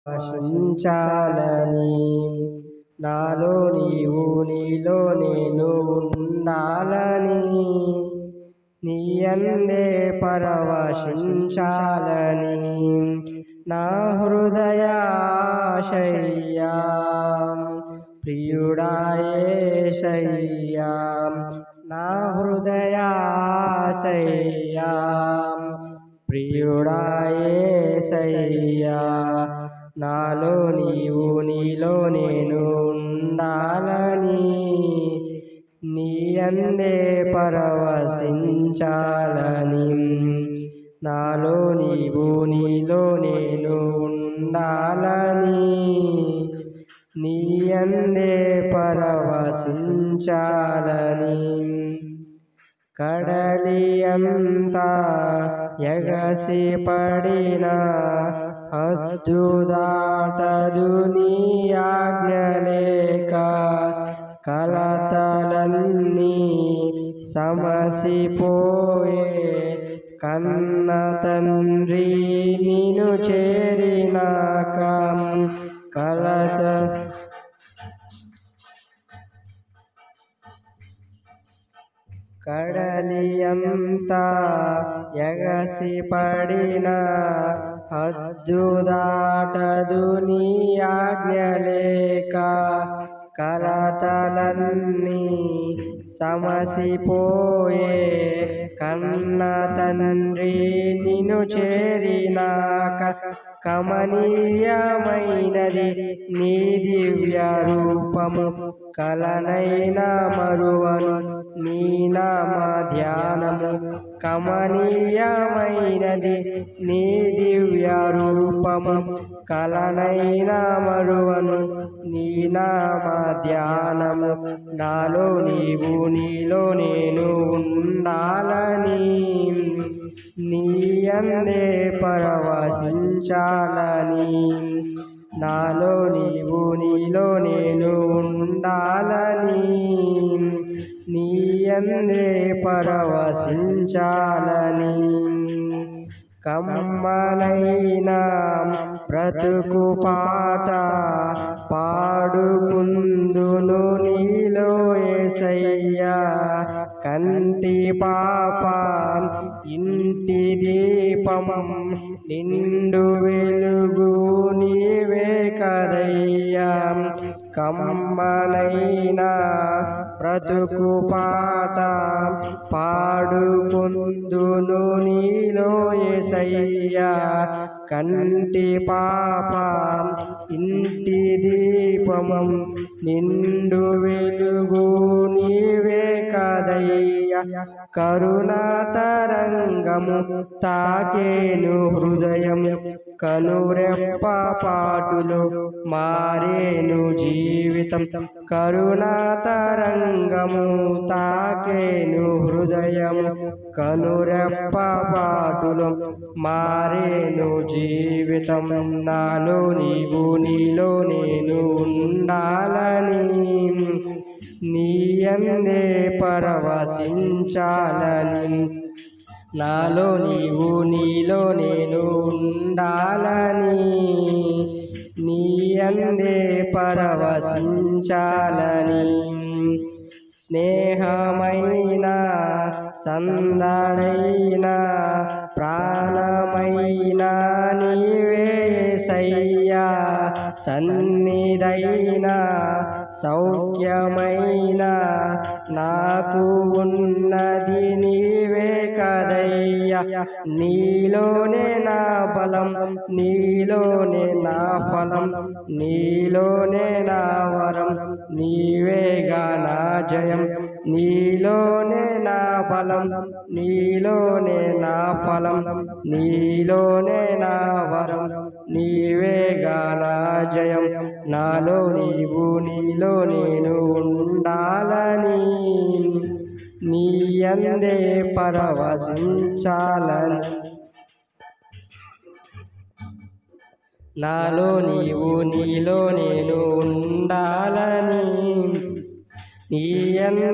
ఆశించాలని నాలో నీవు నీలో నేను ఉండాలని నీ యందే పరవశించాలని నా హృదయాశయ్యా ప్రియుడా యేసయ్యా నా హృదయాశయ్యా ప్రియుడా యేసయ్యా నాలో నీవు నీలో నేను ఉండాలని నీ యందే పరవశించాలని నాలో నీవు నీలో నేను ఉండాలని నీ యందే పరవశించాలని కడలి అంతా ఎగసి పడిన హద్దు దాటదు నీ ఆజ్ఞలేక కలతలన్నీ సమసిపోయే కన్న తండ్రి నిన్ను చేరినాక కడలి అంతా ఎగసి పడిన హద్దు దాటదు నీ ఆజ్ఞలేక కలతలన్నీ సమసిపోయే కన్న తండ్రి నిన్ను చేరినాక కమనీయమైనది నీ దివ్య రూపము కలనైనా మరువను నీ నామ ధ్యానము కమనీయమైనది నీ దివ్య రూపము కలనైనా మరువను నీ నామ ధ్యానము నాలో నీవు నీలో నేను ఉండాలని నీ యందే పరవశించాలని నాలో నీవు నీలో నేను ఉండాలని నీ యందే పరవశించాలని కమ్మనైనా బ్రతుకు పాట పాడుకుందును నీలో యేసయ్యా కంటి పాప ఇంటి దీపం నిండు వెలుగు నీవే కదయ్యా కమ్మనైనా బ్రతుకు పాట పాడుకుందును నీలో యేసయ్యా కంటి పాప ఇంటి దీపమం నిండు వెలుగు నీవే కదయ్యా కరుణా తరంగము తాకేను హృదయం కనురెప్ప పాటులో మారేను జీవితం కరుణా తరంగము తాకేను హృదయం కనురెప్ప పాటులో మారేను జీవితం నాలో నీవు నీలో నేను ఉండాలని నీ యందే పరవశించాలని నాలో నీవు నీలో నేను ఉండాలని నీ యందే పరవశించాలని స్నేహమైన సందడైన ప్రాణమైన నీవే యేసయ్యా సన్నిధైన సౌఖ్యమైన నాకు ఉన్నది నీవే కదయ్యా నీలోనే నా బలం నీలోనే నా ఫలం నీలోనే నా వరం నీవేగా నా జయం నీలోనే నా బలం నీలోనే నా ఫలం నీలోనే నా వరం నీవేగా నా జయం నాలో నీవు నీలో నేను ఉండాలని నీ యందే పరవశించాలని నాలో నీవు నీలో నేను ఉండాలని నీ యందే